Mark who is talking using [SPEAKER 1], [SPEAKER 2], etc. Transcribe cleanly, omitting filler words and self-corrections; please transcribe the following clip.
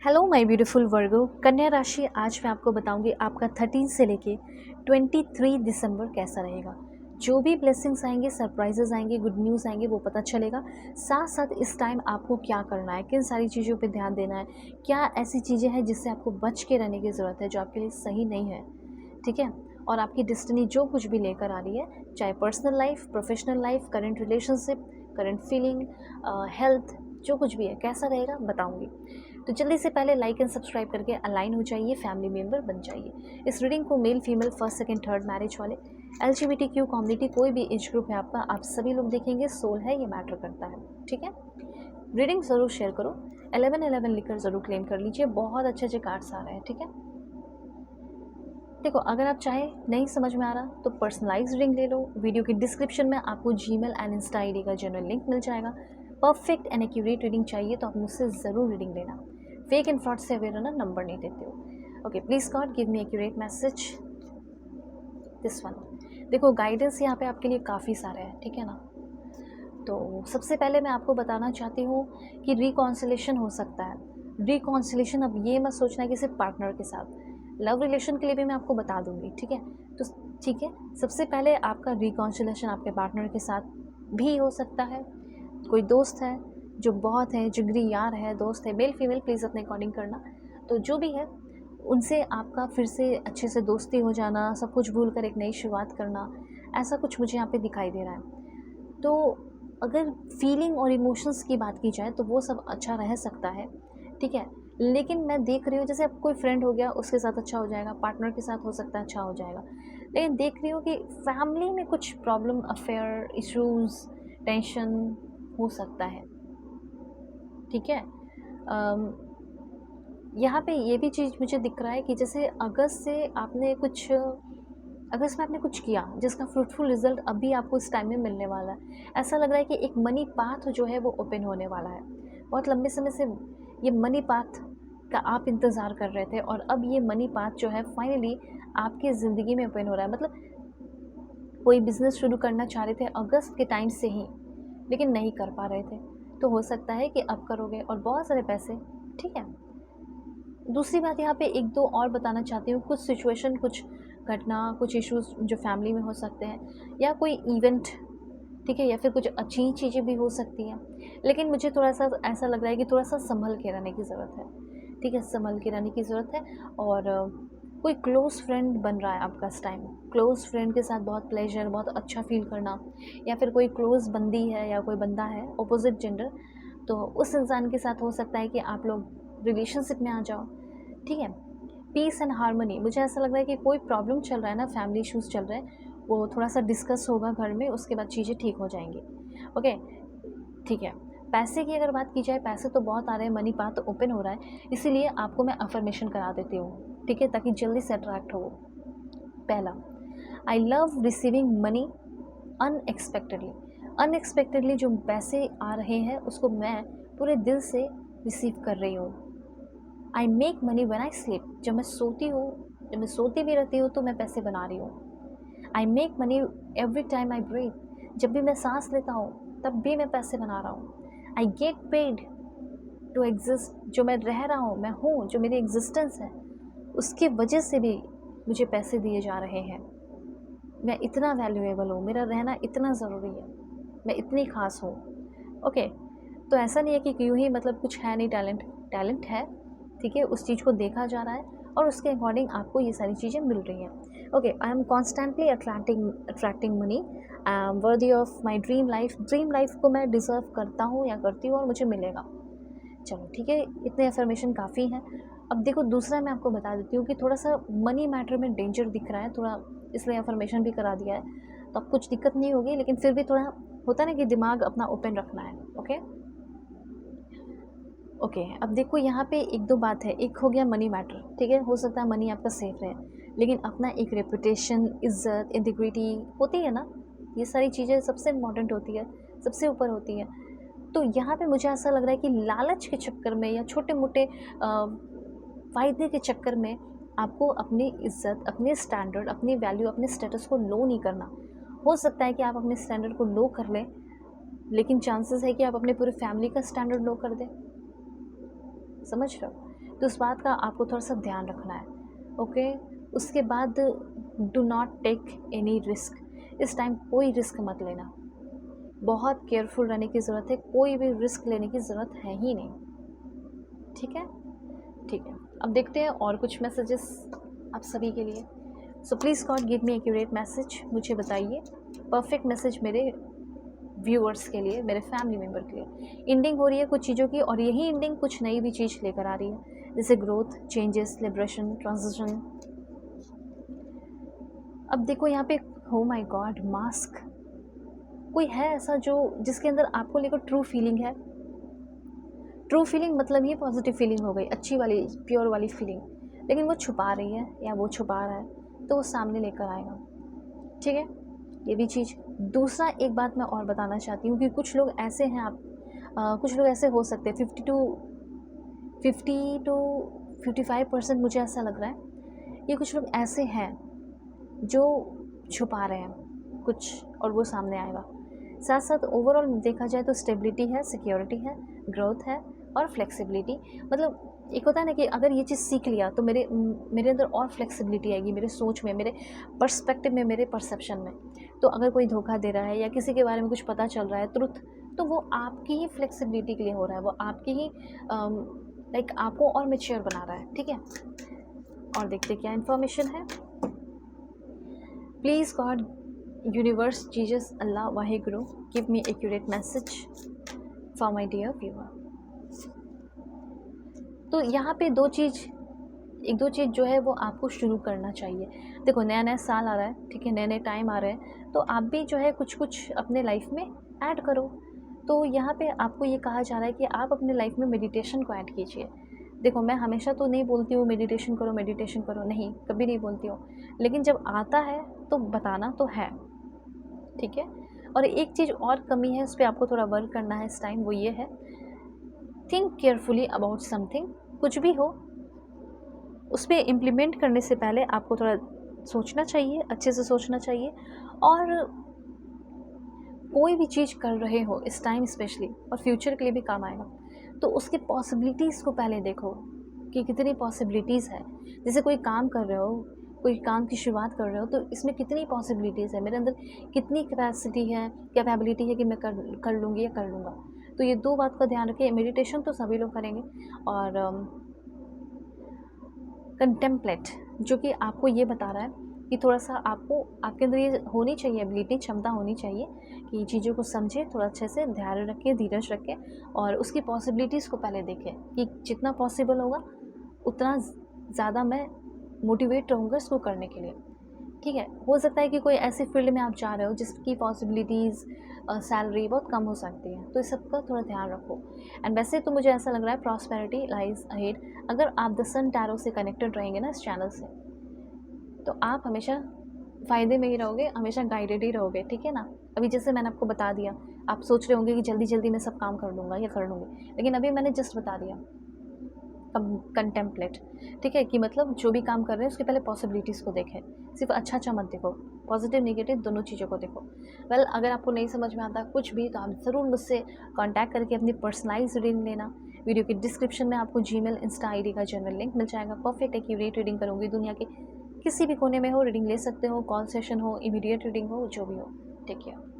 [SPEAKER 1] Hello my beautiful वर्गो कन्या राशि। आज मैं आपको बताऊंगी आपका 13 से लेके 23 दिसंबर कैसा रहेगा। जो भी ब्लेसिंग्स आएंगे, सरप्राइजेस आएंगे, गुड न्यूज़ आएंगे, वो पता चलेगा। साथ साथ इस टाइम आपको क्या करना है, किन सारी चीज़ों पे ध्यान देना है, क्या ऐसी चीज़ें हैं जिससे आपको बच के रहने की ज़रूरत है, जो आपके लिए सही नहीं है। ठीक है। और आपकी डेस्टिनी जो कुछ भी लेकर आ रही है, चाहे personal life, professional life, current relationship, current feeling, health, जो कुछ भी है कैसा रहेगा बताऊंगी। तो जल्दी से पहले लाइक एंड सब्सक्राइब करके अलाइन हो जाइए, फैमिली मेम्बर बन जाइए। इस रीडिंग को male female, first second third marriage वाले, LGBTQ कम्युनिटी, कोई भी एज ग्रुप है आपका, आप सभी लोग देखेंगे। सोल है, ये मैटर करता है। ठीक है। रीडिंग ज़रूर शेयर करो, 1111 लिखकर ज़रूर क्लेम कर लीजिए। बहुत अच्छे अच्छे कार्ड्स आ रहे हैं। ठीक है। देखो, अगर आप चाहे नहीं समझ में आ रहा तो पर्सनलाइज रीडिंग ले लो। वीडियो की डिस्क्रिप्शन में आपको जीमेल एंड इंस्टा आईडी का जनरल लिंक मिल जाएगा। परफेक्ट एंड एक्यूरेट रीडिंग चाहिए तो आप मुझसे ज़रूर रीडिंग लेना। फेक एंड फ्रॉड से अवेयर रहना, नंबर नहीं देते हो। Okay, please God give me accurate message this one. देखो, गाइडेंस यहाँ पे आपके लिए काफ़ी सारे हैं। ठीक है ना। तो सबसे पहले मैं आपको बताना चाहती हूँ कि रिकॉन्सिलेशन हो सकता है। रिकॉन्सिलेशन, अब ये मत सोचना कि सिर्फ पार्टनर के साथ, लव रिलेशन के लिए भी मैं आपको बता दूंगी। ठीक है। तो ठीक है, सबसे पहले आपका रिकॉन्सिलेशन आपके पार्टनर के साथ भी हो सकता है। कोई दोस्त है जो बहुत है, जिगरी यार है, दोस्त है, मेल फीमेल प्लीज़ अपने अकॉर्डिंग करना। तो जो भी है उनसे आपका फिर से अच्छे से दोस्ती हो जाना, सब कुछ भूल कर एक नई शुरुआत करना, ऐसा कुछ मुझे यहाँ पे दिखाई दे रहा है। तो अगर फीलिंग और इमोशंस की बात की जाए तो वो सब अच्छा रह सकता है। ठीक है। लेकिन मैं देख रही हूँ, जैसे अब कोई फ्रेंड हो गया उसके साथ अच्छा हो जाएगा, पार्टनर के साथ हो सकता है अच्छा हो जाएगा, लेकिन देख रही हूँ कि फैमिली में कुछ प्रॉब्लम, अफेयर, इश्यूज, टेंशन हो सकता है। ठीक है। यहाँ पे ये भी चीज़ मुझे दिख रहा है कि जैसे अगस्त में आपने कुछ किया जिसका फ्रूटफुल रिजल्ट अभी आपको इस टाइम में मिलने वाला है। ऐसा लग रहा है कि एक मनी पाथ जो है वो ओपन होने वाला है। बहुत लंबे समय से ये मनी पाथ का आप इंतज़ार कर रहे थे और अब ये मनी पाथ जो है फाइनली आपकी ज़िंदगी में ओपन हो रहा है। मतलब कोई बिज़नेस शुरू करना चाह रहे थे अगस्त के टाइम से ही, लेकिन नहीं कर पा रहे थे, तो हो सकता है कि अब करोगे और बहुत सारे पैसे। ठीक है। दूसरी बात यहाँ पे एक दो और बताना चाहती हूँ। कुछ सिचुएशन, कुछ घटना, कुछ इश्यूज जो फैमिली में हो सकते हैं, या कोई इवेंट, ठीक है, या फिर कुछ अच्छी चीज़ें भी हो सकती हैं, लेकिन मुझे थोड़ा सा ऐसा लग रहा है कि थोड़ा सा संभल के रहने की ज़रूरत है। ठीक है, संभल के रहने की ज़रूरत है। और कोई क्लोज़ फ्रेंड बन रहा है आपका इस टाइम। क्लोज़ फ्रेंड के साथ बहुत प्लेजर, बहुत अच्छा फील करना, या फिर कोई क्लोज़ बंदी है या कोई बंदा है ऑपोजिट जेंडर, तो उस इंसान के साथ हो सकता है कि आप लोग रिलेशनशिप में आ जाओ। ठीक है। पीस एंड हार्मनी, मुझे ऐसा लग रहा है कि कोई प्रॉब्लम चल रहा है ना, फैमिली इश्यूज़ चल रहे हैं, वो थोड़ा सा डिस्कस होगा घर में, उसके बाद चीज़ें ठीक हो जाएंगी। ओके। ठीक है। पैसे की अगर बात की जाए, पैसे तो बहुत आ रहे हैं, मनी पाथ ओपन हो रहा है, इसीलिए आपको मैं अफर्मेशन करा देती हूँ। ठीक है, ताकि जल्दी से अट्रैक्ट हो। पहला, I love receiving money unexpectedly. Unexpectedly जो पैसे आ रहे हैं उसको मैं पूरे दिल से रिसीव कर रही हूँ। I make money when I sleep, जब मैं सोती हूँ, जब मैं सोती भी रहती हूँ तो मैं पैसे बना रही हूँ। I make money every time I breathe, जब भी मैं सांस लेता हूँ तब भी मैं पैसे बना रहा हूँ। I get paid to exist, जो मैं रह रहा हूँ, मैं हूँ, जो मेरी एग्जिस्टेंस है, उसकी वजह से भी मुझे पैसे दिए जा रहे हैं। मैं इतना वैल्यूएबल हूँ, मेरा रहना इतना ज़रूरी है, मैं इतनी ख़ास हूँ। ओके। तो ऐसा नहीं है कि यूँ ही मतलब कुछ है नहीं, टैलेंट है। ठीक है, उस चीज़ को देखा जा रहा है और उसके अकॉर्डिंग आपको ये सारी चीज़ें मिल रही हैं। Okay, I am constantly attracting money, I am worthy of my dream life. Dream life को मैं डिज़र्व करता हूँ या करती हूँ और मुझे मिलेगा। चलो ठीक है, इतने अफर्मेशन काफ़ी हैं। अब देखो, दूसरा मैं आपको बता देती हूँ कि थोड़ा सा मनी मैटर में डेंजर दिख रहा है थोड़ा, इसलिए अफर्मेशन भी करा दिया है। तो अब कुछ दिक्कत नहीं होगी, लेकिन फिर भी थोड़ा होता है ना कि दिमाग अपना ओपन रखना है। ओके। ओके, अब देखो यहाँ पे एक दो बात है। एक हो गया मनी मैटर, ठीक है, हो सकता है मनी आपका सेफ रहे, लेकिन अपना एक रेपुटेशन, इज्जत, इंटीग्रिटी होती है ना, ये सारी चीज़ें सबसे इम्पॉर्टेंट होती है, सबसे ऊपर होती है। तो यहाँ पे मुझे ऐसा लग रहा है कि लालच के चक्कर में या छोटे मोटे फ़ायदे के चक्कर में आपको अपनी इज्जत, अपने स्टैंडर्ड, अपनी वैल्यू, अपने स्टेटस को लो नहीं करना। हो सकता है कि आप अपने स्टैंडर्ड को लो कर लें, लेकिन चांसेस है कि आप अपने पूरे फैमिली का स्टैंडर्ड लो कर दें। समझ रहे हो। तो उस बात का आपको थोड़ा सा ध्यान रखना है। ओके, उसके बाद do not take any risk. इस टाइम कोई रिस्क मत लेना, बहुत केयरफुल रहने की ज़रूरत है, कोई भी रिस्क लेने की ज़रूरत है ही नहीं। ठीक है, ठीक है। अब देखते हैं और कुछ मैसेजेस आप सभी के लिए। So please God give me accurate message, मुझे बताइए परफेक्ट मैसेज मेरे व्यूअर्स के लिए, मेरे फैमिली मेम्बर के लिए। एंडिंग हो रही है कुछ चीज़ों की, और यही एंडिंग कुछ नई भी चीज़ लेकर आ रही है, जैसे ग्रोथ, चेंजेस, लिबरेशन, ट्रांजिशन। अब देखो यहाँ पे, हो माय गॉड, मास्क। कोई है ऐसा जो जिसके अंदर आपको लेकर ट्रू फीलिंग है। ट्रू फीलिंग मतलब ये पॉजिटिव फीलिंग हो गई, अच्छी वाली, प्योर वाली फीलिंग, लेकिन वो छुपा रही है या वो छुपा रहा है, तो वो सामने लेकर आएगा। ठीक है, ये भी चीज़। दूसरा एक बात मैं और बताना चाहती हूँ कि कुछ लोग ऐसे हैं, कुछ लोग ऐसे हो सकते हैं, 50 to 55% मुझे ऐसा लग रहा है, ये कुछ लोग ऐसे हैं जो छुपा रहे हैं कुछ, और वो सामने आएगा। साथ साथ ओवरऑल देखा जाए तो स्टेबिलिटी है, सिक्योरिटी है, ग्रोथ है और फ्लेक्सिबिलिटी। मतलब एक होता है ना कि अगर ये चीज़ सीख लिया तो मेरे अंदर और फ्लेक्सिबिलिटी आएगी, मेरे सोच में, मेरे पर्सपेक्टिव में, मेरे परसेप्शन में। तो अगर कोई धोखा दे रहा है या किसी के बारे में कुछ पता चल रहा है ट्रुथ, तो वो आपकी ही फ्लेक्सिबिलिटी के लिए हो रहा है, वो आपकी ही लाइक आपको और मैच्योर बना रहा है। ठीक है, और देखते क्या इन्फॉर्मेशन है। Please God, universe, Jesus, Allah, Waheguru, give me accurate message for my dear viewer. तो यहाँ पे एक दो चीज़ जो है वो आपको शुरू करना चाहिए। देखो, नया नया साल आ रहा है, ठीक है, नए नए टाइम आ रहे हैं, तो आप भी जो है कुछ कुछ अपने लाइफ में ऐड करो। तो यहाँ पे आपको ये कहा जा रहा है कि आप अपने लाइफ में मेडिटेशन को ऐड कीजिए। देखो, मैं हमेशा तो नहीं बोलती हूँ मेडिटेशन करो, मेडिटेशन करो, नहीं, कभी नहीं बोलती हूँ, लेकिन जब आता है तो बताना तो है। ठीक है, और एक चीज़ और कमी है, उस पर आपको थोड़ा वर्क करना है इस टाइम, वो ये है, थिंक केयरफुली अबाउट समथिंग। कुछ भी हो, उस पर इम्प्लीमेंट करने से पहले आपको थोड़ा सोचना चाहिए, अच्छे से सोचना चाहिए। और कोई भी चीज़ कर रहे हो इस टाइम स्पेशली, और फ्यूचर के लिए भी काम आएगा, तो उसके पॉसिबिलिटीज़ को पहले देखो कि कितनी पॉसिबिलिटीज़ है। जैसे कोई काम कर रहे हो, कोई काम की शुरुआत कर रहे हो, तो इसमें कितनी पॉसिबिलिटीज़ है, मेरे अंदर कितनी कैपेबिलिटी है कि मैं कर लूँगी या कर लूँगा। तो ये दो बात का ध्यान रखें। मेडिटेशन तो सभी लोग करेंगे, और कंटेम्पलेट, जो कि आपको ये बता रहा है कि थोड़ा सा आपके अंदर ये होनी चाहिए एबिलिटी, क्षमता होनी चाहिए कि चीज़ों को समझें, थोड़ा अच्छे से ध्यान रखें, धीरज रखें, और उसकी पॉसिबिलिटीज़ को पहले देखें कि जितना पॉसिबल होगा उतना ज़्यादा मैं मोटिवेट रहूँगा इसको करने के लिए। ठीक है, हो सकता है कि कोई ऐसे फील्ड में आप जा रहे हो जिसकी पॉसिबिलिटीज़, सैलरी बहुत कम हो सकती है, तो इस सब का थोड़ा ध्यान रखो। एंड वैसे तो मुझे ऐसा लग रहा है प्रॉस्पेरिटी लाइज अहेड। अगर आप द सन टैरो से कनेक्टेड रहेंगे ना इस चैनल से, तो आप हमेशा फ़ायदे में ही रहोगे, हमेशा गाइडेड ही रहोगे। ठीक है ना, अभी जैसे मैंने आपको बता दिया, आप सोच रहे होंगे कि जल्दी जल्दी मैं सब काम कर लूँगा या कर लूँगी, लेकिन अभी मैंने जस्ट बता दिया कंटेम्पलेट। ठीक है, कि मतलब जो भी काम कर रहे हैं उसके पहले पॉसिबिलिटीज़ को देखें, सिर्फ अच्छा अच्छा मत देखो, पॉजिटिव नेगेटिव दोनों चीज़ों को देखो। वेल, अगर आपको नहीं समझ में आता कुछ भी, तो आप ज़रूर मुझसे कांटेक्ट करके अपनी पर्सनलाइज रीडिंग लेना। वीडियो के डिस्क्रिप्शन में आपको जीमेल, इंस्टा आईडी का जनरल लिंक मिल जाएगा। परफेक्ट एक्यूरेट रीडिंग करूँगी, दुनिया के किसी भी कोने में हो रीडिंग ले सकते हो, कॉल सेशन हो, इमीडिएट रीडिंग हो, जो भी हो। Take care.